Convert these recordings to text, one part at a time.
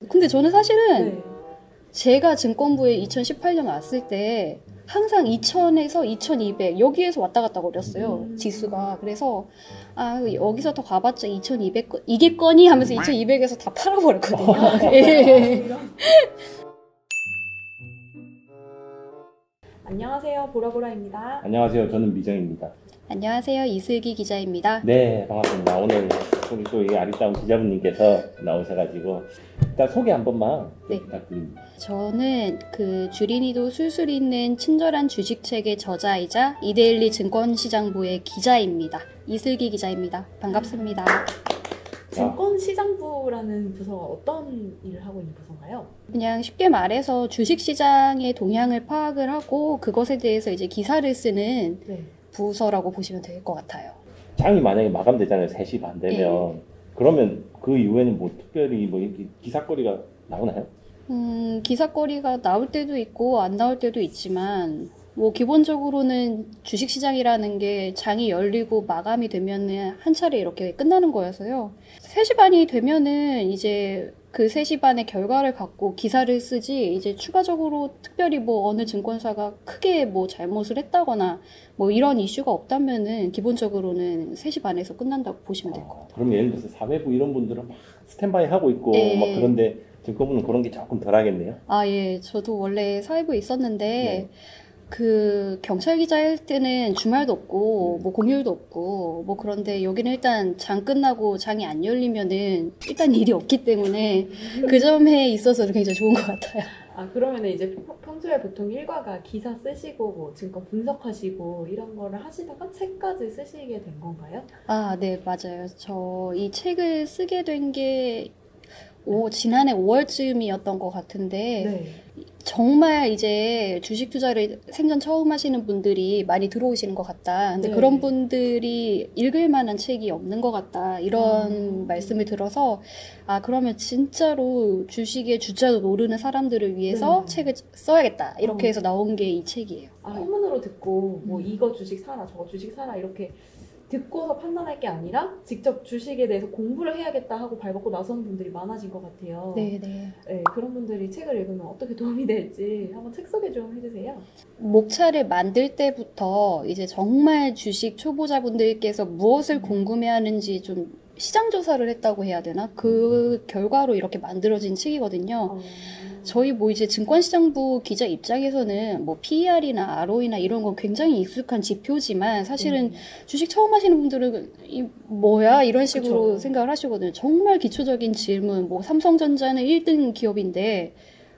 근데 저는 사실은 네. 제가 증권부에 2018년 왔을 때 항상 2000에서 2200 여기에서 왔다 갔다 거렸어요. 지수가. 그래서 여기서 더 가봤자 2200 이게 거니 하면서 2200에서 다 팔아버렸거든요. 예. 안녕하세요, 보라보라입니다. 안녕하세요. 저는 미정입니다. 안녕하세요. 이슬기 기자입니다. 네, 반갑습니다. 오늘 우리 또 이 아리따운 기자분님께서 나오셔가지고 일단 소개 한 번만 네. 부탁드립니다. 저는 그 주린이도 술술 있는 친절한 주식책의 저자이자 이데일리 증권시장부의 기자입니다. 이슬기 기자입니다. 반갑습니다. 증권시장부라는 부서가 어떤 일을 하고 있는 부서인가요? 그냥 쉽게 말해서 주식시장의 동향을 파악을 하고 그것에 대해서 이제 기사를 쓰는 네. 부서라고 보시면 될 것 같아요. 장이 만약에 마감되잖아요. 3시 반 되면. 그러면 그 이후에는 뭐 특별히 뭐 이렇게 기사거리가 나오나요? 기사거리가 나올 때도 있고 안 나올 때도 있지만 뭐 기본적으로는 주식시장이라는 게 장이 열리고 마감이 되면은 한 차례 이렇게 끝나는 거여서요. 3시 반이 되면은 이제 그 3시 반의 결과를 갖고 기사를 쓰지 이제 추가적으로 특별히 뭐 어느 증권사가 크게 뭐 잘못을 했다거나 뭐 이런 이슈가 없다면은 기본적으로는 3시 반에서 끝난다고 보시면 될 것 같아요. 그럼 예를 들어서 사회부 이런 분들은 막 스탠바이 하고 있고 네. 막 그런데 증권부는 그런 게 조금 덜 하겠네요. 예. 저도 원래 사회부에 있었는데 네. 그 경찰 기자 할 때는 주말도 없고 뭐 공휴일도 없고 뭐 그런데 여기는 일단 장 끝나고 장이 안 열리면은 일단 일이 없기 때문에 그 점에 있어서 굉장히 좋은 것 같아요. 그러면 이제 평소에 보통 일과가 기사 쓰시고 뭐 증권 분석하시고 이런 거를 하시다가 책까지 쓰시게 된 건가요? 네, 맞아요. 저 이 책을 쓰게 된 게 지난해 5월쯤이었던 것 같은데 네. 정말 이제 주식 투자를 생전 처음 하시는 분들이 많이 들어오시는 것 같다. 근데 네. 그런 분들이 읽을 만한 책이 없는 것 같다. 이런 말씀을 들어서 그러면 진짜로 주식의 주자도 모르는 사람들을 위해서 네. 책을 써야겠다. 이렇게 어. 해서 나온 게 이 책이에요. 소문으로 듣고 뭐 이거 주식 사라 저거 주식 사라 이렇게 듣고서 판단할 게 아니라 직접 주식에 대해서 공부를 해야겠다 하고 발벗고 나서는 분들이 많아진 것 같아요. 네네. 네, 그런 분들이 책을 읽으면 어떻게 도움이 될지 한번 책 소개 좀 해주세요. 목차를 만들 때부터 이제 정말 주식 초보자분들께서 무엇을 궁금해하는지 좀 시장 조사를 했다고 해야 되나? 그 결과로 이렇게 만들어진 책이거든요. 저희 뭐 이제 증권시장부 기자 입장에서는 뭐 PER이나 ROE나 이런 건 굉장히 익숙한 지표지만 사실은 주식 처음 하시는 분들은 뭐야? 이런 식으로 그쵸. 생각을 하시거든요. 정말 기초적인 질문, 뭐 삼성전자는 1등 기업인데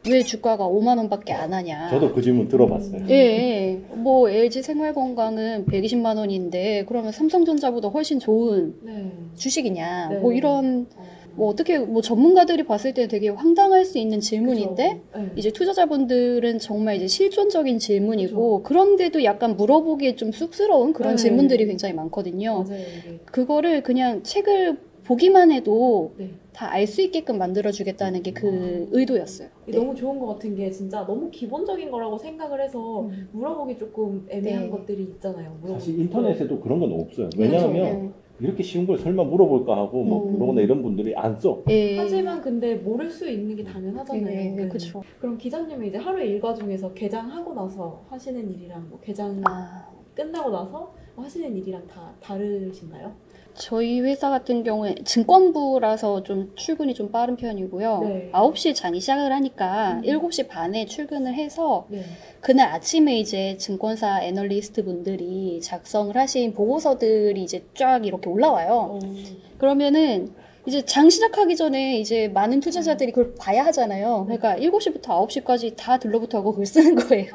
왜 주가가 5만 원밖에 안 하냐? 저도 그 질문 들어봤어요. 예, 뭐 LG 생활건강은 120만 원인데 그러면 삼성전자보다 훨씬 좋은 네. 주식이냐? 네. 뭐 이런 뭐 어떻게 뭐 전문가들이 봤을 때 되게 황당할 수 있는 질문인데 그쵸. 네. 이제 투자자분들은 정말 이제 실존적인 질문이고 그런데도 약간 물어보기에 좀 쑥스러운 그런 네. 질문들이 굉장히 많거든요. 맞아요. 이게. 그거를 그냥 책을 보기만 해도 네. 다 알 수 있게끔 만들어주겠다는 게 그 의도였어요. 이게 너무 좋은 것 같은 게 진짜 너무 기본적인 거라고 생각을 해서 물어보기 조금 애매한 네. 것들이 있잖아요. 사실 인터넷에도 그런 건 없어요. 왜냐하면 이렇게 쉬운 걸 설마 물어볼까 하고 뭐 블로그나 이런 분들이 안 써. 예. 하지만 근데 모를 수 있는 게 당연하잖아요. 네. 그렇죠. 그럼 기자님은 이제 하루 일과 중에서 개장하고 나서 하시는 일이랑 뭐 개장 끝나고 나서 하시는 일이랑 다 다르신가요? 저희 회사 같은 경우에 증권부라서 좀 출근이 좀 빠른 편이고요. 네. 9시에 장이 시작을 하니까 7시 반에 출근을 해서 네. 그날 아침에 이제 증권사 애널리스트 분들이 작성을 하신 보고서들이 이제 쫙 이렇게 올라와요. 그러면은 이제 장 시작하기 전에 이제 많은 투자자들이 그걸 봐야 하잖아요. 그러니까 7시부터 9시까지 다 들러붙어 하고 그걸 쓰는 거예요.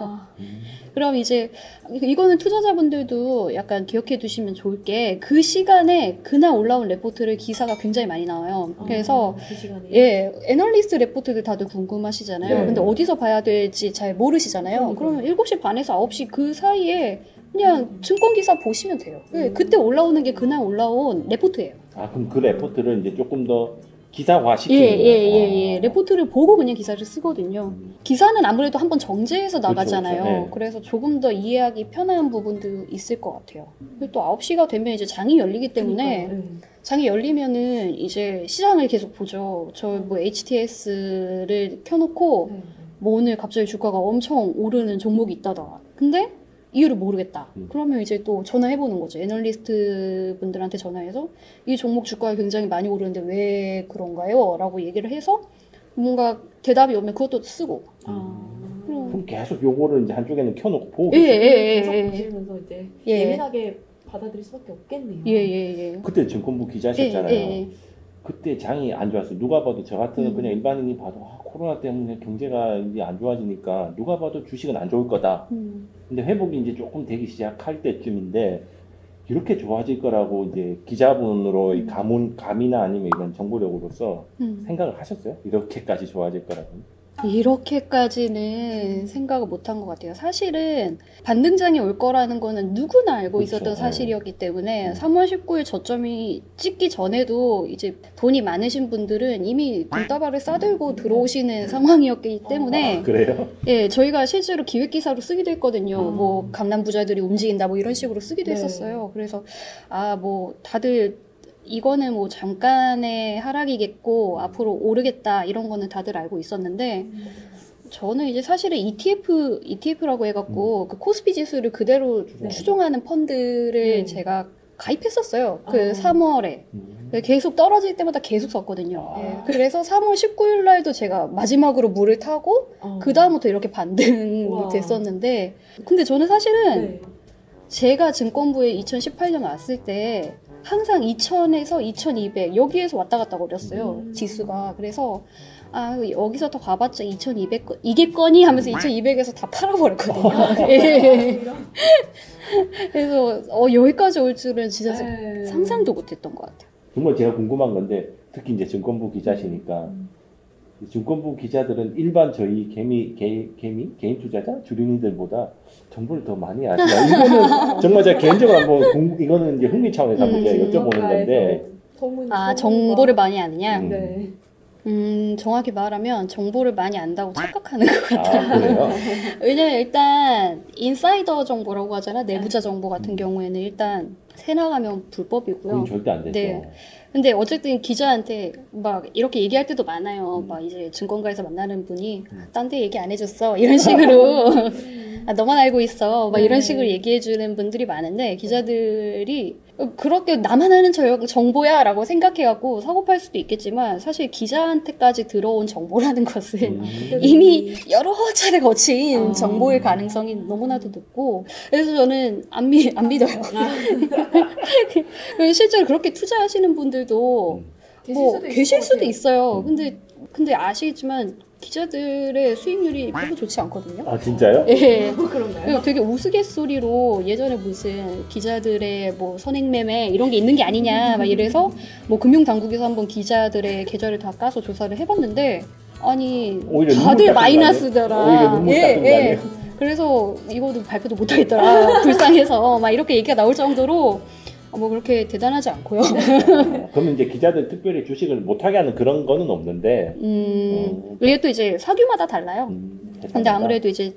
그럼 이제 이거는 투자자분들도 약간 기억해 두시면 좋을 게 그 시간에 그날 올라온 레포트를 기사가 굉장히 많이 나와요. 그래서 그 시간에 애널리스트 레포트들 다들 궁금하시잖아요. 네. 근데 어디서 봐야 될지 잘 모르시잖아요. 그러면 7시 반에서 9시 그 사이에 그냥 증권 기사 보시면 돼요. 그때 올라오는 게 그날 올라온 레포트예요. 그럼 그 레포트를 이제 조금 더 기사화 시키는 예. 레포트를 보고 그냥 기사를 쓰거든요. 기사는 아무래도 한번 정제해서 나가잖아요. 그렇죠. 네. 그래서 조금 더 이해하기 편한 부분도 있을 것 같아요. 그리고 또 9시가 되면 이제 장이 열리기 때문에 그러니까요. 장이 열리면은 이제 시장을 계속 보죠. 저 뭐 HTS를 켜놓고 네. 뭐 오늘 갑자기 주가가 엄청 오르는 종목이 있다더라. 근데 이유를 모르겠다. 음. 그러면 이제 또 전화해보는 거죠. 애널리스트 분들한테 전화해서 이 종목 주가가 굉장히 많이 오르는데 왜 그런가요? 라고 얘기를 해서 뭔가 대답이 오면 그것도 쓰고. 그럼 계속 요거를 이제 한쪽에는 켜놓고 보고 예, 계세요. 예, 예, 계속 예. 보시면서 이제 예. 예민하게 받아들일 수밖에 없겠네요. 예, 예, 예. 그때 증권부 기자셨잖아요. 예, 예. 그때 장이 안 좋았어요. 누가 봐도 저 같은 음. 그냥 일반인이 봐도 코로나 때문에 경제가 이제 안 좋아지니까 누가 봐도 주식은 안 좋을 거다. 근데 회복이 이제 조금 되기 시작할 때쯤인데 이렇게 좋아질 거라고 이제 기자분으로 이 감이나 아니면 이런 정보력으로서 생각을 하셨어요? 이렇게까지 좋아질 거라고? 이렇게까지는 생각을 못한 것 같아요. 사실은 반등장이 올 거라는 거는 누구나 알고 그렇죠. 있었던 사실이었기 때문에 3월 19일 저점이 찍기 전에도 이제 돈이 많으신 분들은 이미 돈다발을 싸들고 들어오시는 상황이었기 때문에 아, 그래요? 예, 저희가 실제로 기획기사로 쓰기도 했거든요. 뭐 강남 부자들이 움직인다 뭐 이런 식으로 쓰기도 네. 했었어요. 그래서 뭐 다들 이거는 뭐 잠깐의 하락이겠고 앞으로 오르겠다 이런 거는 다들 알고 있었는데 저는 이제 사실은 ETF라고 해갖고 그 코스피 지수를 그대로 네. 추종하는 펀드를 네. 제가 가입했었어요. 그 아. 3월에. 계속 떨어질 때마다 계속 썼거든요. 예. 그래서 3월 19일 날도 제가 마지막으로 물을 타고 그 다음부터 이렇게 반등이 우와. 됐었는데 근데 저는 사실은 네. 제가 증권부에 2018년 왔을 때 항상 2000에서 2200 여기에서 왔다 갔다 거렸어요. 지수가. 그래서 여기서 더 가봤자 2200건 이겠거니 하면서 2200에서 다 팔아버렸거든요. 예. 그래서 여기까지 올 줄은 진짜 네. 상상도 못했던 것 같아요. 정말 제가 궁금한 건데 특히 이제 증권부 기자시니까 증권부 기자들은 일반 저희 개인 투자자 주린이들보다 정보를 더 많이 아시나요? 이거는 정말 제가 개인적으로 한번 이거는 이제 흥미 차원에서 한번 제가 여쭤보는 건데 정보를 많이 아느냐? 네. 정확히 말하면 정보를 많이 안다고 착각하는 것 같아요. 그래요? 왜냐면 일단 인사이더 정보라고 하잖아. 내부자 정보 같은 경우에는 일단 새 나가면 불법이고요. 그건 절대 안 되죠. 네. 근데 어쨌든 기자한테 막 이렇게 얘기할 때도 많아요. 막 이제 증권가에서 만나는 분이 딴 데 얘기 안 해줬어. 이런 식으로. 너만 알고 있어. 막 이런 식으로 얘기해주는 분들이 많은데 기자들이 그렇게 나만 아는 정보야 라고 생각해갖고 사고팔 수도 있겠지만 사실 기자한테까지 들어온 정보라는 것은 이미 여러 차례 거친 정보일 가능성이 너무나도 높고 그래서 저는 안 믿어요. 실제로 그렇게 투자하시는 분들도 계실 수도 있어요. 근데 아시겠지만 기자들의 수익률이 별로 좋지 않거든요. 아 진짜요? 예. 그런가요? 되게 우스갯소리로 예전에 무슨 기자들의 뭐 선행매매 이런 게 있는 게 아니냐 막 이래서 뭐 금융당국에서 한번 기자들의 계좌를 다 까서 조사를 해봤는데 아니 오히려 다들 눈물 마이너스더라. 오히려 눈물 닦은 거 아니에요? 그래서 이거도 발표도 못하겠더라. 불쌍해서 막 이렇게 얘기가 나올 정도로 뭐 그렇게 대단하지 않고요. 그러면 이제 기자들 특별히 주식을 못하게 하는 그런 거는 없는데 이게 또 이제 사규마다 달라요. 근데 회사마다. 아무래도 이제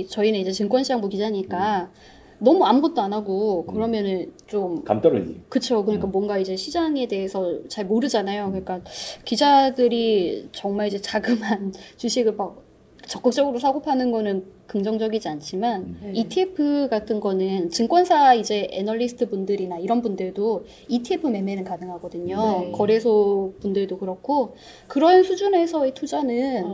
저희는 이제 증권시장부 기자니까 너무 아무것도 안 하고 그러면은 좀 감 떨어지지. 그쵸. 그러니까 뭔가 이제 시장에 대해서 잘 모르잖아요. 그러니까 기자들이 정말 이제 자그마한 주식을 막 적극적으로 사고 파는 거는 긍정적이지 않지만 ETF 같은 거는 증권사 이제 애널리스트 분들이나 이런 분들도 ETF 매매는 가능하거든요. 네. 거래소 분들도 그렇고 그런 수준에서의 투자는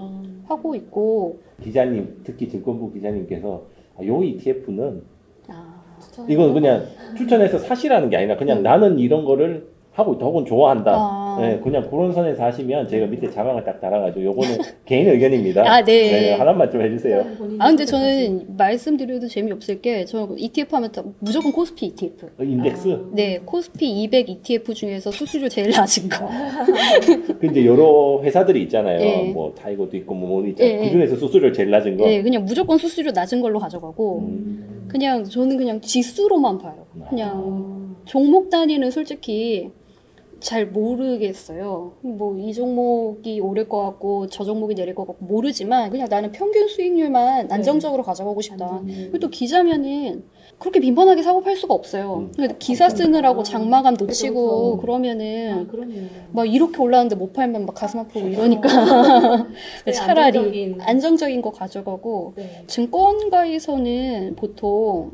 하고 있고 기자님 특히 증권부 기자님께서 요 ETF는 아, 이건 그냥 추천해서 사시라는 게 아니라 그냥 나는 이런 거를 하고 있다 혹은 좋아한다. 네, 그냥 그런 선에서 하시면 제가 밑에 자막을 딱 달아가지고 요거는 개인 의견입니다. 아, 네. 하나만 좀 해주세요. 근데 저는 말씀드려도 재미없을 게 저 ETF 하면 무조건 코스피 ETF. 인덱스. 네, 코스피 200 ETF 중에서 수수료 제일 낮은 거. 그 이제 여러 회사들이 있잖아요. 예. 뭐 타이거도 있고 뭐 있잖아요. 예, 그 중에서 수수료 제일 낮은 거. 네, 그냥 무조건 수수료 낮은 걸로 가져가고 저는 그냥 지수로만 봐요. 그냥 종목 단위는 솔직히 잘 모르겠어요. 뭐 이 종목이 오를 것 같고 저 종목이 내릴 것 같고 모르지만 그냥 나는 평균 수익률만 안정적으로 가져가고 싶다. 그리고 또 기자면은 그렇게 빈번하게 사고 팔 수가 없어요. 근데 기사 쓰느라고 장마감 놓치고 그렇죠. 그러면은 그럼요. 막 이렇게 올랐는데 못 팔면 막 가슴 아프고 이러니까 네, 차라리 안정적인 거 가져가고 네. 증권가에서는 보통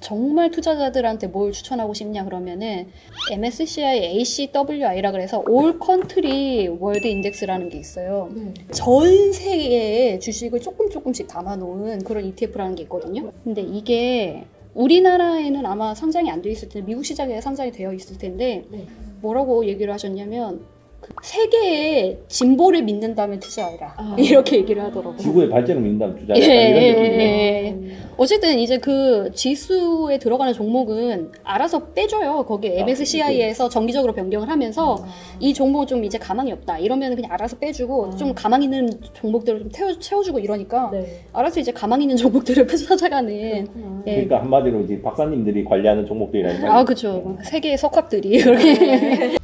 정말 투자자들한테 뭘 추천하고 싶냐 그러면은 MSCI ACWI라 그래서 All Country World Index라는 게 있어요. 네. 전 세계에 주식을 조금씩 담아놓은 그런 ETF라는 게 있거든요. 근데 이게 우리나라에는 아마 상장이 안 돼 있을 텐데 미국 시장에 상장이 되어 있을 텐데 네. 뭐라고 얘기를 하셨냐면 그 세계의 진보를 믿는다면 투자해라 아. 이렇게 얘기를 하더라고요. 지구의 발전을 믿는다면 투자. 예, 이런 예, 느낌이에요. 예. 어쨌든 이제 그 지수에 들어가는 종목은 알아서 빼줘요. 거기 MSCI에서 정기적으로 변경을 하면서 이 종목은 좀 이제 가망이 없다. 이러면 그냥 알아서 빼주고 좀 가망 있는 종목들을 좀 채워주고 이러니까 네. 알아서 이제 가망 있는 종목들을 찾아가는. 그렇구나. 예. 그러니까 한마디로 이제 박사님들이 관리하는 종목들이라는 아, 그쵸. 세계의 석학들이 그렇게.